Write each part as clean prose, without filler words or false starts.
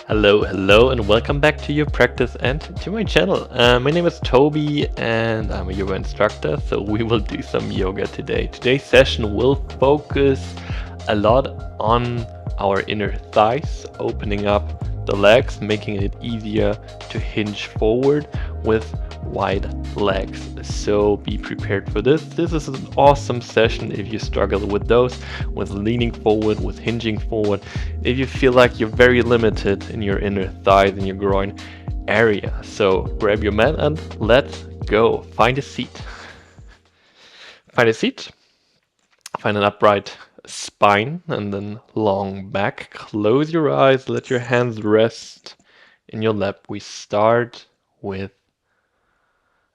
Hello, and welcome back to your practice and to my channel. My name is Toby, and I'm a yoga instructor. So we will do some yoga today. Today's session will focus a lot on our inner thighs, opening up the legs, making it easier to hinge forward with wide legs. So be prepared for this. This is an awesome session if you struggle with those, with leaning forward, with hinging forward. If you feel like you're very limited in your inner thighs and your groin area. So grab your mat and let's go. Find a seat. Find a seat. Find an upright spine and then long back. Close your eyes. Let your hands rest in your lap. We start with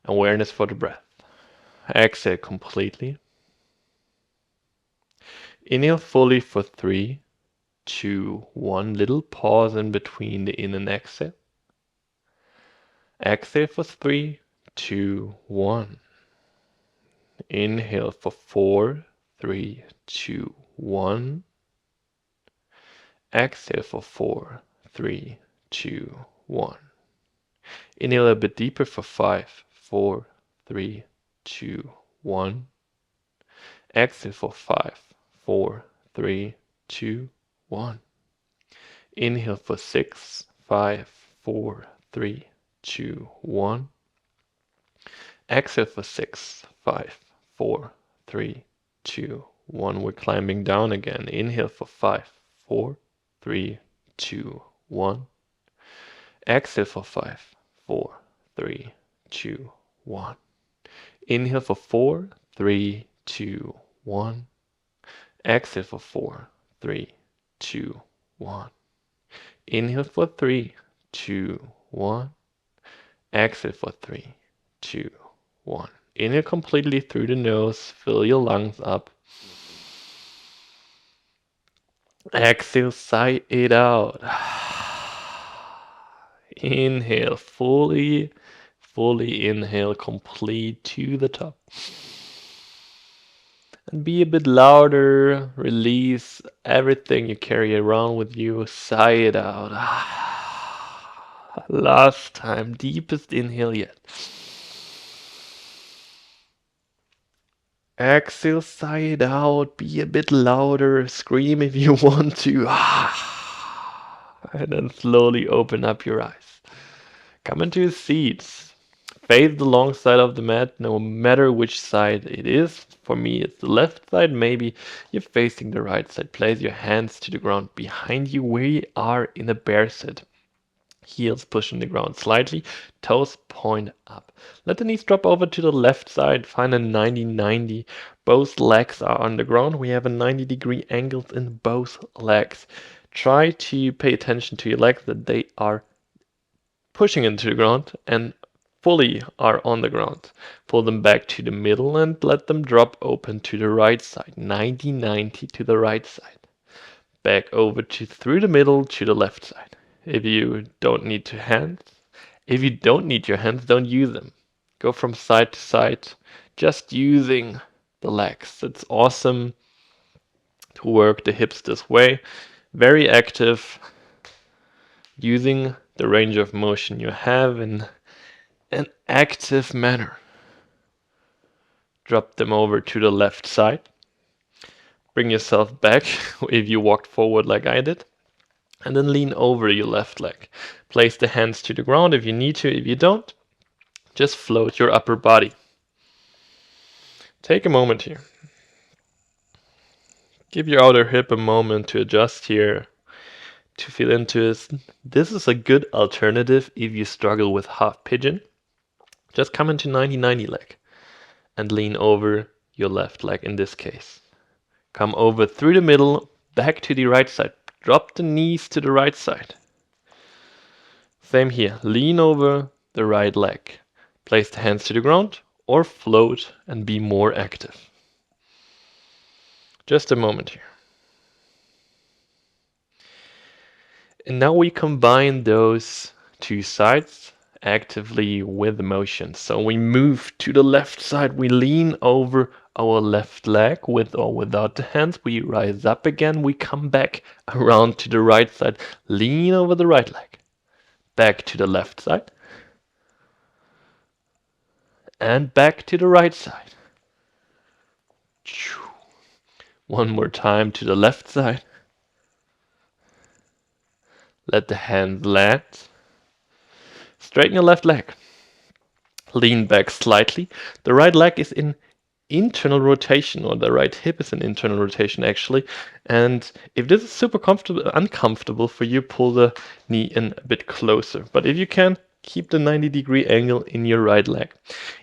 awareness for the breath. Exhale completely. Inhale fully for 3, 2, 1. Little pause in between the in and exhale. Exhale for 3, 2, 1. Inhale for 4, 3, 2, 1. Exhale for 4, 3, 2, 1. Inhale a bit deeper for 5, 4, 3, 2, 1. Exhale for 5, 4, 3, 2, 1. Inhale for 6, 5, 4, 3, 2, 1. Exhale for 6, 5, 4, 3, 2, 1. We're climbing down again. Inhale for 5, 4, 3, 2, 1. Exhale for 5, 4, 3, 2, 1. Inhale for 4, 3, 2, 1. Exhale for 4, 3, 2, 1. Inhale for 3, 2, 1. Exhale for 3, 2, 1. Inhale completely through the nose. Fill your lungs up. Exhale, sigh it out. Inhale, fully inhale, complete to the top. And be a bit louder. Release everything you carry around with you. Sigh it out. Last time, deepest inhale yet. Exhale, sigh it out. Be a bit louder. Scream if you want to. And then slowly open up your eyes. Come into a seat. Face the long side of the mat, no matter which side it is. For me, it's the left side. Maybe you're facing the right side. Place your hands to the ground behind you. We are in a bear sit. Heels pushing the ground slightly, toes point up. Let the knees drop over to the left side, find a 90-90. Both legs are on the ground. We have a 90-degree angle in both legs. Try to pay attention to your legs, that they are pushing into the ground and fully are on the ground. Pull them back to the middle and let them drop open to the right side. 90-90 to the right side. Back over to through the middle to the left side. If you don't need your hands, don't use them. Go from side to side, just using the legs. It's awesome to work the hips this way. Very active, using the range of motion you have in an active manner. Drop them over to the left side. Bring yourself back if you walked forward like I did. And then lean over your left leg. Place the hands to the ground if you need to. If you don't, just float your upper body. Take a moment here. Give your outer hip a moment to adjust here, to feel into this. This is a good alternative if you struggle with half pigeon. Just come into 90-90 leg and lean over your left leg in this case. Come over through the middle, back to the right side. Drop the knees to the right side. Same here. Lean over the right leg. Place the hands to the ground or float and be more active. Just a moment here. And now we combine those two sides actively with motion. So we move to the left side, we lean over our left leg with or without the hands, we rise up again, we come back around to the right side, lean over the right leg, back to the left side, and back to the right side. One more time to the left side. Let the hands land. Straighten your left leg. Lean back slightly. The right leg is in internal rotation, or the right hip is in internal rotation actually. And if this is super uncomfortable for you, pull the knee in a bit closer. But if you can, keep the 90-degree angle in your right leg.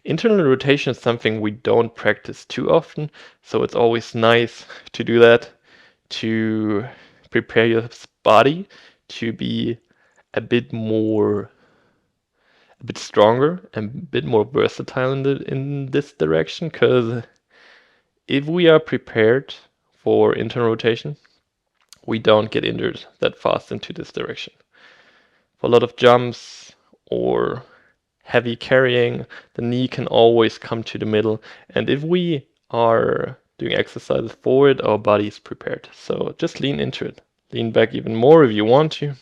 Internal rotation is something we don't practice too often, so it's always nice to do that to prepare your body to be a bit stronger and a bit more versatile in this direction, because if we are prepared for internal rotation, we don't get injured that fast into this direction. For a lot of jumps or heavy carrying, the knee can always come to the middle, and if we are doing exercises forward, our body is prepared. So just lean into it. Lean back even more if you want to.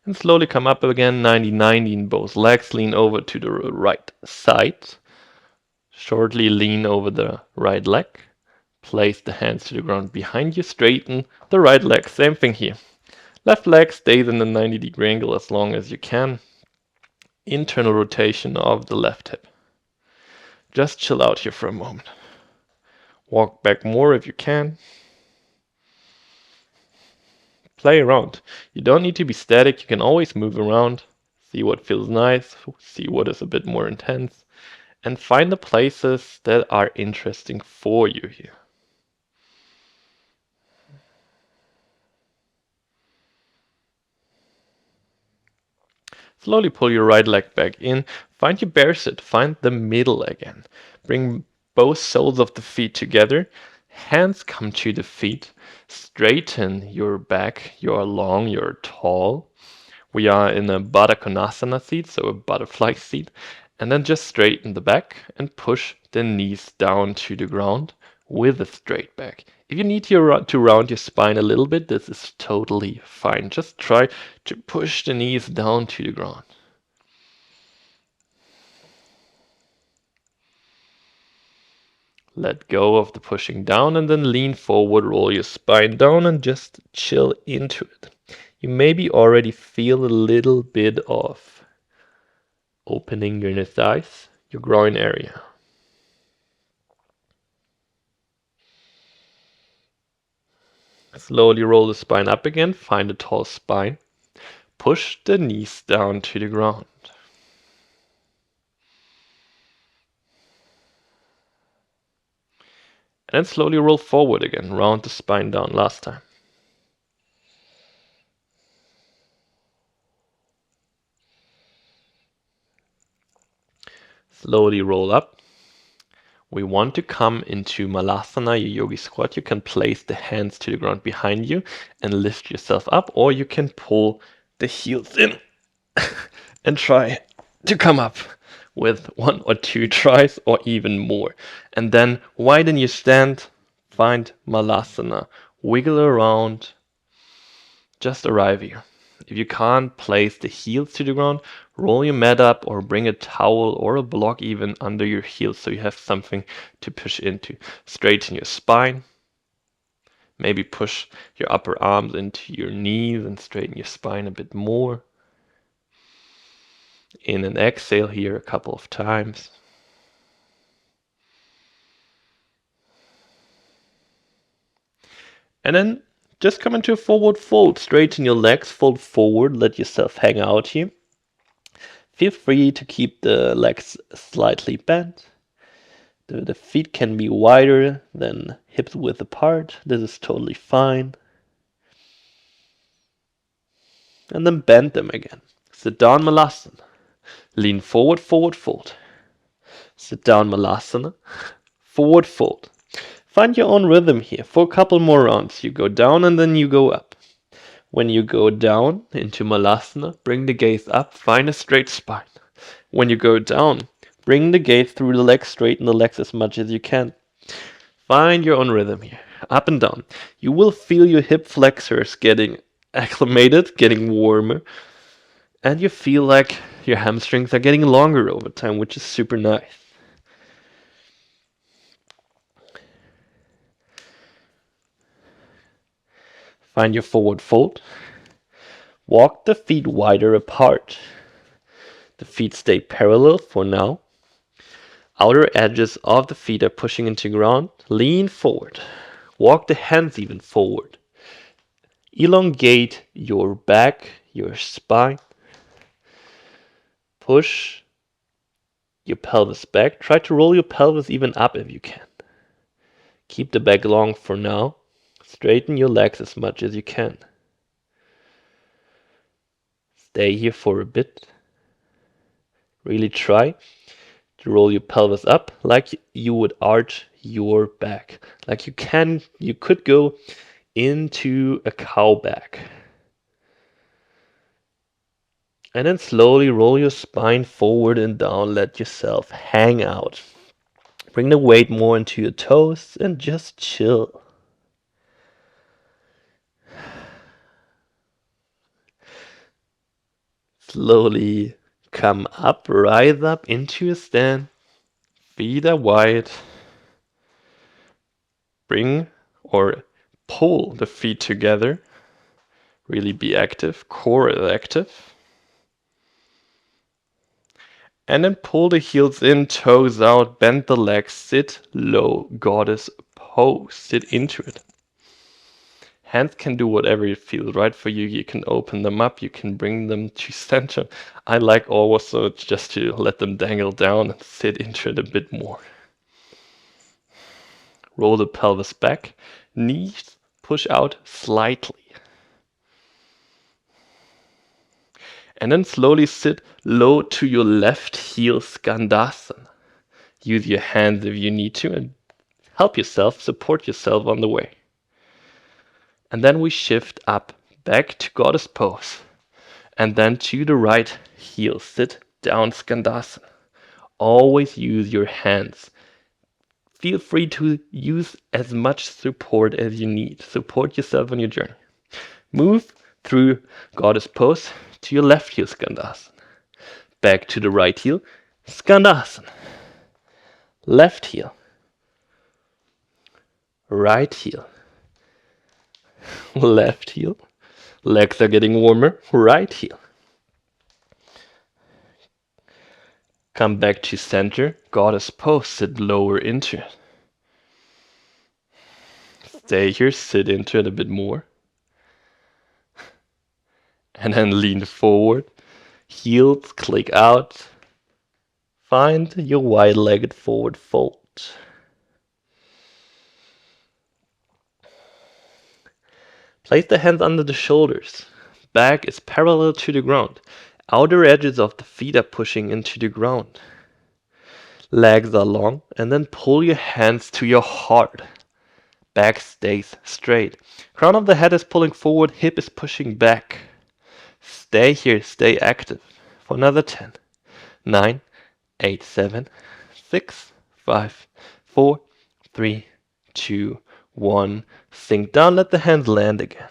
And slowly come up again, 90-90 in both legs. Lean over to the right side. Shortly lean over the right leg. Place the hands to the ground behind you. Straighten the right leg. Same thing here. Left leg stays in the 90-degree angle as long as you can. Internal rotation of the left hip. Just chill out here for a moment. Walk back more if you can. Play around. You don't need to be static. You can always move around. See what feels nice. See what is a bit more intense. And find the places that are interesting for you here. Slowly pull your right leg back in. Find your bear sit. Find the middle again. Bring both soles of the feet together. Hands come to the feet. Straighten your back. You're long, you're tall. We are in a Baddha Konasana seat, so a butterfly seat. And then just straighten the back and push the knees down to the ground with a straight back. If you need to round your spine a little bit, this is totally fine. Just try to push the knees down to the ground. Let go of the pushing down and then lean forward, roll your spine down and just chill into it. You maybe already feel a little bit of opening your thighs, your groin area. Slowly roll the spine up again, find a tall spine. Push the knees down to the ground. And then slowly roll forward again, round the spine down last time. Slowly roll up. We want to come into Malasana, your yogi squat. You can place the hands to the ground behind you and lift yourself up, or you can pull the heels in and try to come up with 1 or 2 tries or even more. And then widen your stand, find Malasana, wiggle around, just arrive here. If you can't place the heels to the ground, roll your mat up or bring a towel or a block even under your heels so you have something to push into. Straighten your spine. Maybe push your upper arms into your knees and straighten your spine a bit more. In and exhale here a couple of times. And then just come into a forward fold. Straighten your legs, fold forward, let yourself hang out here. Feel free to keep the legs slightly bent. The feet can be wider than hips width apart. This is totally fine. And then bend them again. Sit down Malasana. Lean forward, forward fold. Sit down Malasana. Forward fold. Find your own rhythm here. For a couple more rounds, you go down and then you go up. When you go down into Malasana, bring the gaze up, find a straight spine. When you go down, bring the gaze through the legs, straighten the legs as much as you can. Find your own rhythm here, up and down. You will feel your hip flexors getting acclimated, getting warmer, and you feel like your hamstrings are getting longer over time, which is super nice. Find your forward fold. Walk the feet wider apart. The feet stay parallel for now. Outer edges of the feet are pushing into ground. Lean forward. Walk the hands even forward. Elongate your back, your spine. Push your pelvis back. Try to roll your pelvis even up if you can. Keep the back long for now. Straighten your legs as much as you can. Stay here for a bit. Really try to roll your pelvis up like you would arch your back. Like you could go into a cow back. And then slowly roll your spine forward and down. Let yourself hang out. Bring the weight more into your toes and just chill. Slowly come up, rise up into a stand. Feet are wide. Bring or pull the feet together. Really be active, core is active. And then pull the heels in, toes out, bend the legs, sit low, goddess pose, sit into it. Hands can do whatever it feels right for you. You can open them up, you can bring them to center. I like also just to let them dangle down and sit into it a bit more. Roll the pelvis back, knees push out slightly. And then slowly sit low to your left heel, Skandasana. Use your hands if you need to and help yourself, support yourself on the way. And then we shift up, back to goddess pose. And then to the right heel, sit down, Skandasana. Always use your hands. Feel free to use as much support as you need. Support yourself on your journey. Move through goddess pose to your left heel, Skandasana. Back to the right heel, Skandasana. Left heel. Right heel. Left heel. Legs are getting warmer. Right heel. Come back to center. Goddess pose. Sit lower into it. Stay here. Sit into it a bit more. And then lean forward. Heels click out. Find your wide-legged forward fold. Place the hands under the shoulders. Back is parallel to the ground. Outer edges of the feet are pushing into the ground. Legs are long, and then pull your hands to your heart. Back stays straight. Crown of the head is pulling forward, hip is pushing back. Stay here, stay active. For another 10, 9, 8, 7, 6, 5, 4, 3, 2, 1. Sink down, let the hands land again.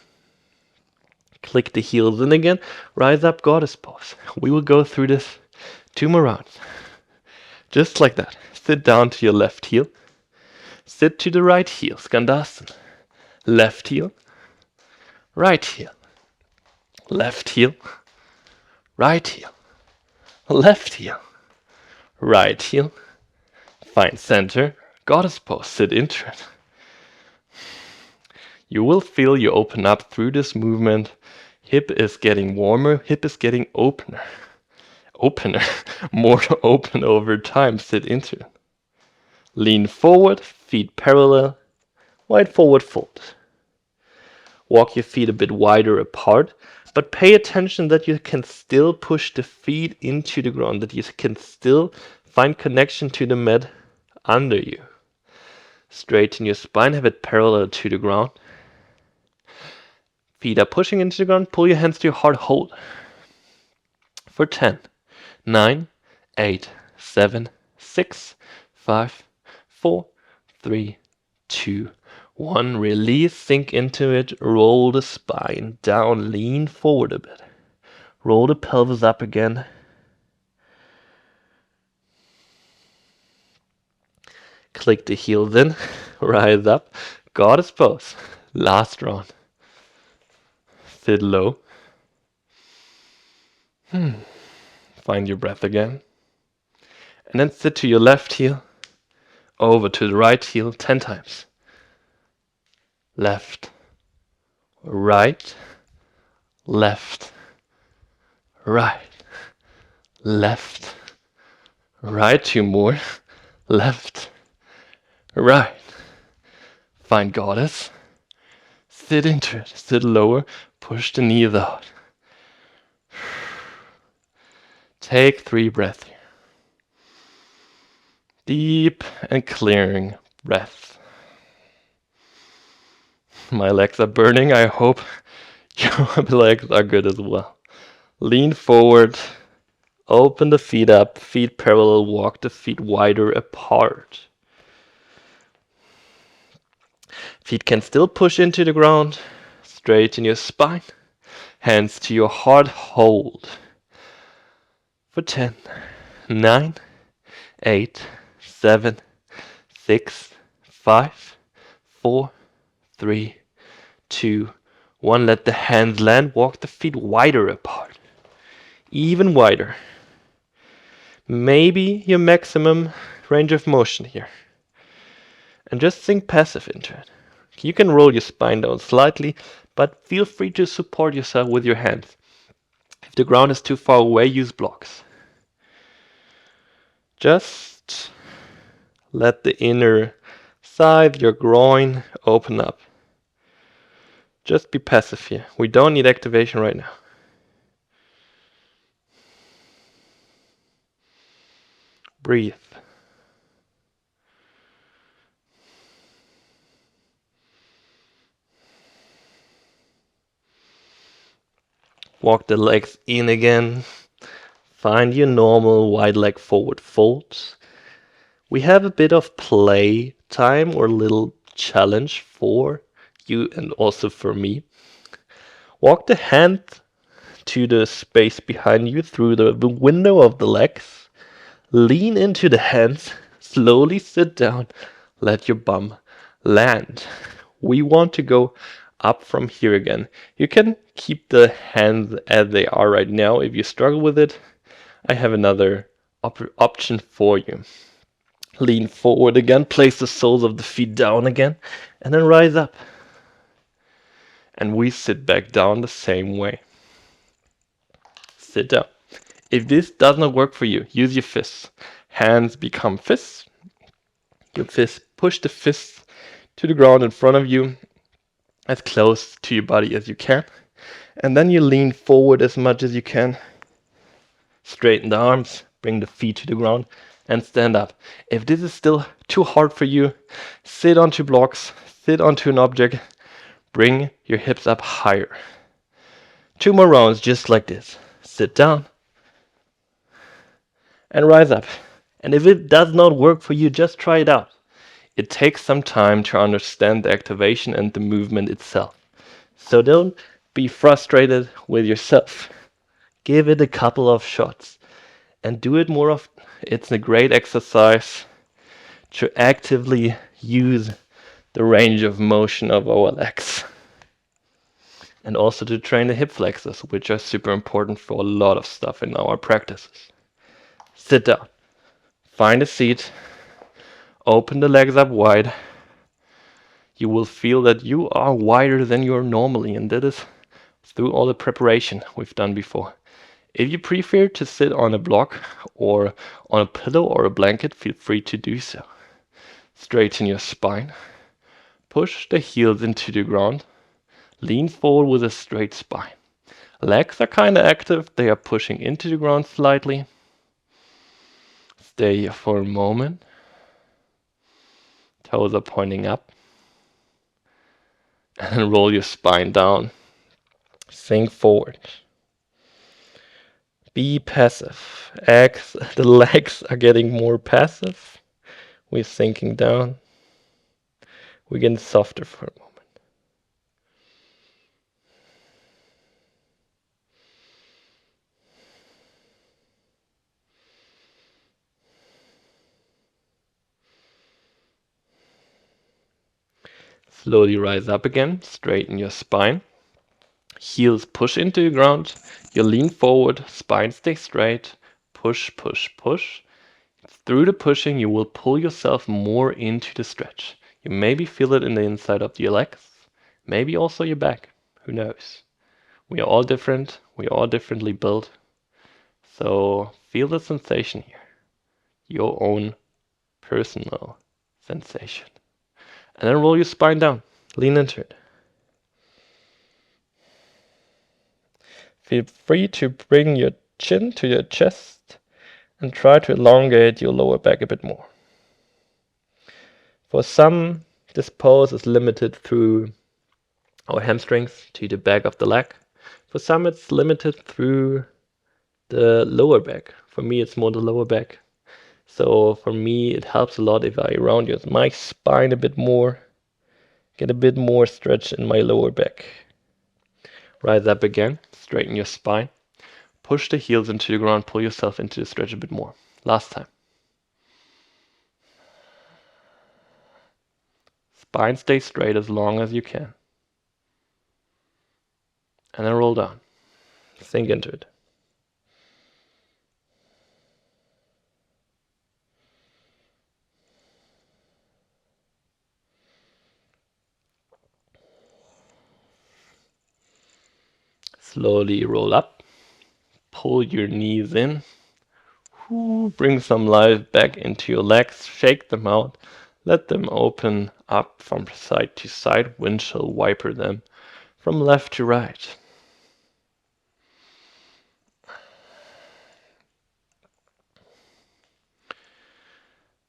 Click the heels in again, rise up, goddess pose. We will go through this 2 more rounds. Just like that. Sit down to your left heel. Sit to the right heel, Skandasana. Left heel. Right heel. Left heel. Right heel. Left heel. Right heel. Find center. Goddess pose. Sit into it. You will feel you open up through this movement. Hip is getting warmer. Hip is getting opener. More open over time. Sit into it. Lean forward, feet parallel, wide forward fold. Walk your feet a bit wider apart, but pay attention that you can still push the feet into the ground, that you can still find connection to the mat under you. Straighten your spine, have it parallel to the ground. Feet are pushing into the ground. Pull your hands to your heart. Hold. For 10, 9, 8, 7, 6, 5, 4, 3, 2, 1. Release, sink into it. Roll the spine down. Lean forward a bit. Roll the pelvis up again. Click the heels in. Rise up. Goddess pose. Last round. Sit low. Find your breath again. And then sit to your left heel. Over to the right heel 10 times. Left. Right. Left. Right. Left. Right. 2 more. Left. Right. Find goddess. Sit into it. Sit lower. Push the knees out. Take 3 breaths here. Deep and clearing breath. My legs are burning. I hope your legs are good as well. Lean forward. Open the feet up. Feet parallel. Walk the feet wider apart. Feet can still push into the ground. Straighten your spine. Hands to your heart. Hold. For 10, 9, 8, 7, 6, 5, 4, 3, 2, 1. Let the hands land. Walk the feet wider apart. Even wider. Maybe your maximum range of motion here. And just sink passive into it. You can roll your spine down slightly, but feel free to support yourself with your hands. If the ground is too far away, use blocks. Just let the inner side, your groin, open up. Just be passive here. We don't need activation right now. Breathe. Walk the legs in again. Find your normal wide leg forward folds. We have a bit of play time or little challenge for you and also for me. Walk the hand to the space behind you through the window of the legs. Lean into the hands. Slowly sit down. Let your bum land. We want to go up from here again. You can keep the hands as they are right now. If you struggle with it, I have another option for you. Lean forward again, place the soles of the feet down again, and then rise up. And we sit back down the same way. Sit down. If this does not work for you, use your fists. Hands become fists. Your fists, push the fists to the ground in front of you, as close to your body as you can. And then you lean forward as much as you can. Straighten the arms, bring the feet to the ground, and stand up. If this is still too hard for you, sit onto blocks, sit onto an object, bring your hips up higher. 2 more rounds just like this. Sit down and rise up. And if it does not work for you, just try it out. It takes some time to understand the activation and the movement itself. So don't be frustrated with yourself. Give it a couple of shots and do it more often. It's a great exercise to actively use the range of motion of our legs. And also to train the hip flexors, which are super important for a lot of stuff in our practices. Sit down. Find a seat. Open the legs up wide. You will feel that you are wider than you are normally, and that is through all the preparation we've done before. If you prefer to sit on a block or on a pillow or a blanket, feel free to do so. Straighten your spine. Push the heels into the ground. Lean forward with a straight spine. Legs are kind of active. They are pushing into the ground slightly. Stay here for a moment. Toes are pointing up. And then roll your spine down. Sink forward. Be passive. The legs are getting more passive. We're sinking down. We're getting softer for a moment. Slowly rise up again, straighten your spine. Heels push into the ground. You lean forward, spine stays straight. Push, push, push. Through the pushing, you will pull yourself more into the stretch. You maybe feel it in the inside of your legs, maybe also your back. Who knows? We are all different. We are all differently built. So feel the sensation here. Your own personal sensation. And then roll your spine down. Lean into it. Feel free to bring your chin to your chest and try to elongate your lower back a bit more. For some, this pose is limited through our hamstrings to the back of the leg. For some, it's limited through the lower back. For me, it's more the lower back. So for me, it helps a lot if I round my spine a bit more, get a bit more stretch in my lower back. Rise up again, straighten your spine. Push the heels into the ground, pull yourself into the stretch a bit more. Last time. Spine stays straight as long as you can. And then roll down. Sink into it. Slowly roll up. Pull your knees in. Bring some life back into your legs. Shake them out. Let them open up from side to side. Windshield wiper them from left to right.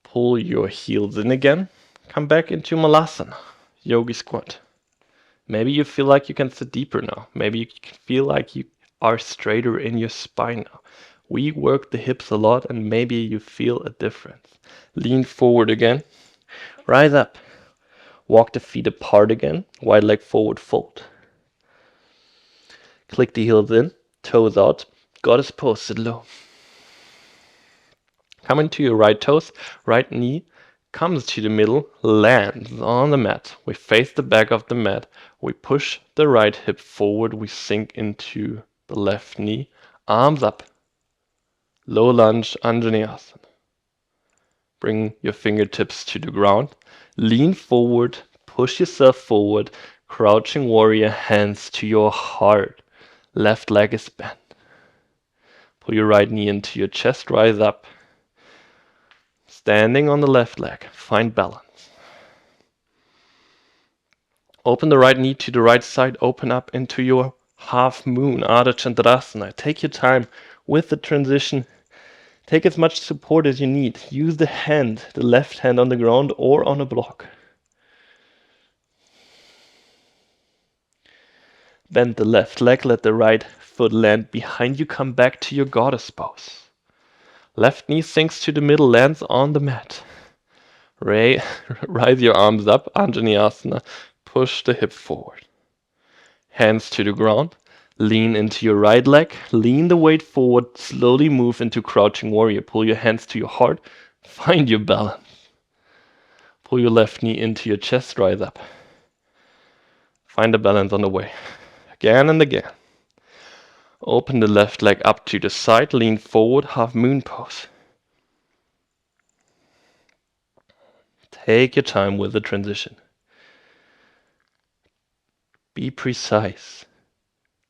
Pull your heels in again. Come back into Malasana, Yogi Squat. Maybe you feel like you can sit deeper now. Maybe you feel like you are straighter in your spine now. We work the hips a lot and maybe you feel a difference. Lean forward again. Rise up. Walk the feet apart again. Wide leg forward fold. Click the heels in. Toes out. Goddess pose. Sit low. Come into your right toes. Right knee comes to the middle, lands on the mat. We face the back of the mat. We push the right hip forward. We sink into the left knee. Arms up. Low lunge, Vinyasa. Bring your fingertips to the ground. Lean forward. Push yourself forward. Crouching warrior, hands to your heart. Left leg is bent. Pull your right knee into your chest. Rise up. Standing on the left leg, find balance. Open the right knee to the right side, open up into your half moon, Ardha Chandrasana. Take your time with the transition. Take as much support as you need. Use the hand, the left hand on the ground or on a block. Bend the left leg, let the right foot land behind you. Come back to your goddess pose. Left knee sinks to the middle, lands on the mat. Rise your arms up, Anjaneyasana. Push the hip forward. Hands to the ground. Lean into your right leg. Lean the weight forward. Slowly move into crouching warrior. Pull your hands to your heart. Find your balance. Pull your left knee into your chest. Rise up. Find the balance on the way. Again and again. Open the left leg up to the side. Lean forward. Half moon pose. Take your time with the transition. Be precise.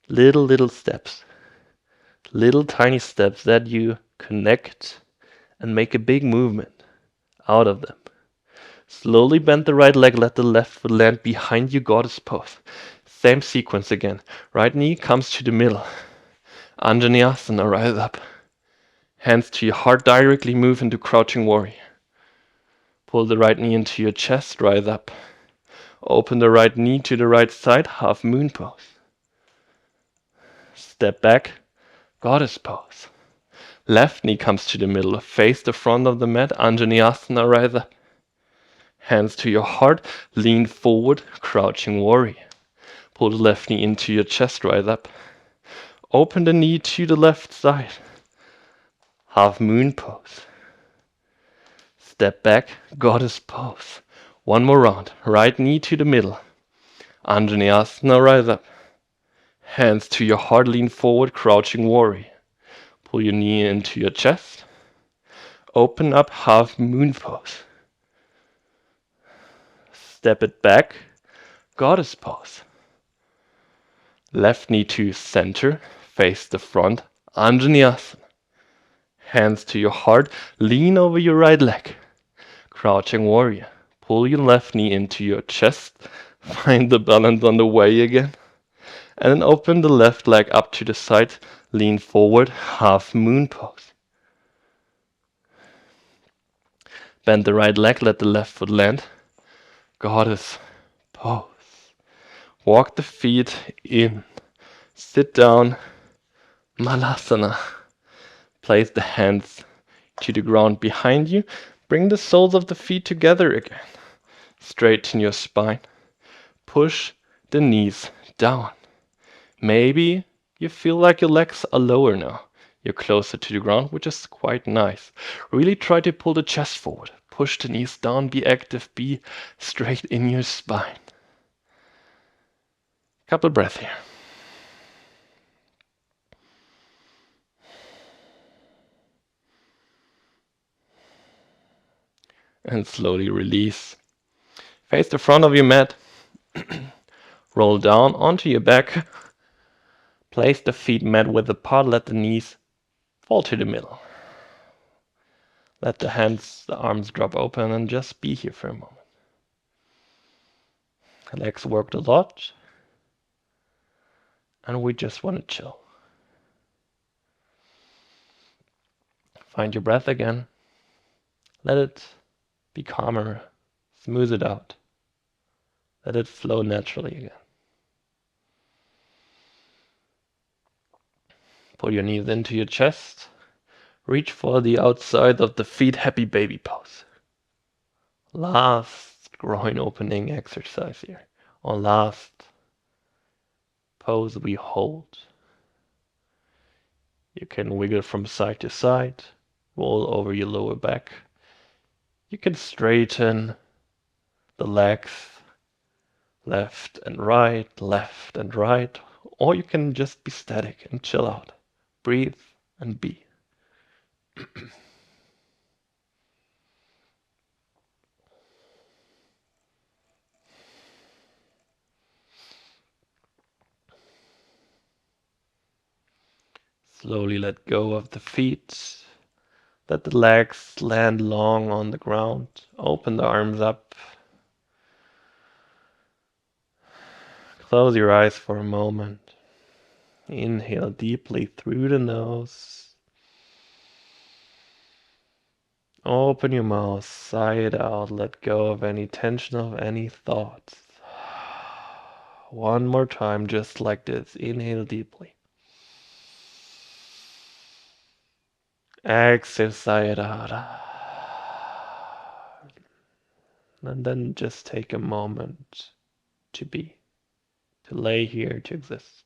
Little steps. Little tiny steps that you connect and make a big movement out of them. Slowly bend the right leg, let the left foot land behind you, goddess pose. Same sequence again. Right knee comes to the middle. Anjaneyasana, rise up. Hands to your heart, directly move into crouching warrior. Pull the right knee into your chest, rise up. Open the right knee to the right side, half moon pose. Step back, goddess pose. Left knee comes to the middle, face the front of the mat, Vinyasa, rise up. Hands to your heart, lean forward, crouching warrior. Pull the left knee into your chest, rise up. Open the knee to the left side, half moon pose. Step back, goddess pose. One more round, right knee to the middle. Vinyasa, rise up. Hands to your heart, lean forward, crouching warrior. Pull your knee into your chest. Open up, half moon pose. Step it back, goddess pose. Left knee to center, face the front, Vinyasa. Hands to your heart, lean over your right leg. Crouching warrior. Pull your left knee into your chest, find the balance on the way again. And then open the left leg up to the side, lean forward, half moon pose. Bend the right leg, let the left foot land. Goddess pose. Walk the feet in. Sit down, Malasana. Place the hands to the ground behind you. Bring the soles of the feet together again. Straighten your spine. Push the knees down. Maybe you feel like your legs are lower now. You're closer to the ground, which is quite nice. Really try to pull the chest forward. Push the knees down, be active, be straight in your spine. Couple breaths here. And slowly release. Face the front of your mat. Roll down onto your back. Place the feet mat width apart. Let the knees fall to the middle. Let the hands, the arms drop open and just be here for a moment. Legs worked a lot. And we just want to chill. Find your breath again. Let it be calmer. Smooth it out. Let it flow naturally again. Pull your knees into your chest. Reach for the outside of the feet, happy baby pose. Last groin opening exercise here. On last pose we hold. You can wiggle from side to side, roll over your lower back. You can straighten the legs left and right, or you can just be static and chill out. Breathe and be. Slowly let go of the feet. Let the legs land long on the ground. Open the arms up. Close your eyes for a moment. Inhale deeply through the nose. Open your mouth, sigh it out, let go of any tension, of any thoughts. One more time, just like this. Inhale deeply. Exhale, sigh it out. And then just take a moment to be, to lay here, to exist.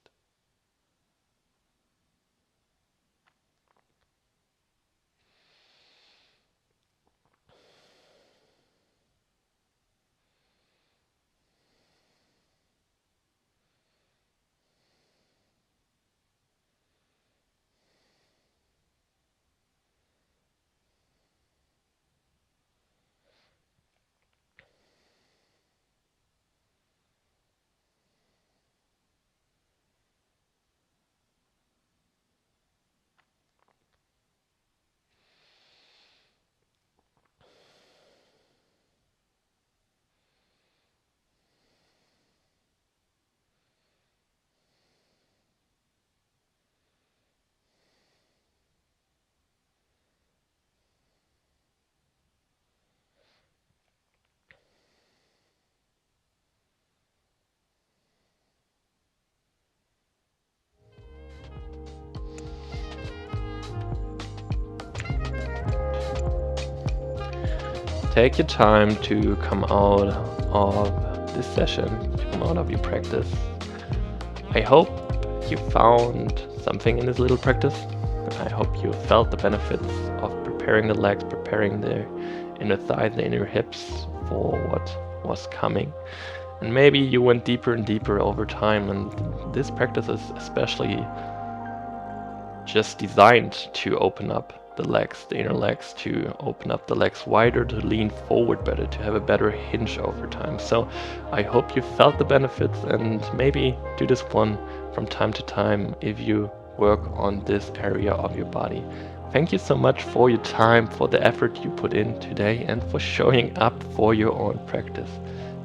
take your time to come out of this session, to come out of your practice. I hope you found something in this little practice. I hope you felt the benefits of preparing the legs, preparing the inner thighs, the inner hips for what was coming. And maybe you went deeper and deeper over time, and this practice is especially just designed to open up the legs, the inner legs, to open up the legs wider, to lean forward better, to have a better hinge over time. So I hope you felt the benefits, and maybe do this one from time to time if you work on this area of your body. Thank you so much for your time, for the effort you put in today, and for showing up for your own practice.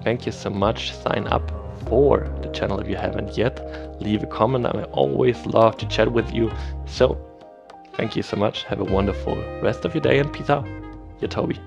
Thank you so much. Sign up for the channel if you haven't yet. Leave a comment. I always love to chat with you. So thank you so much. Have a wonderful rest of your day, and peace out. Your Tobi.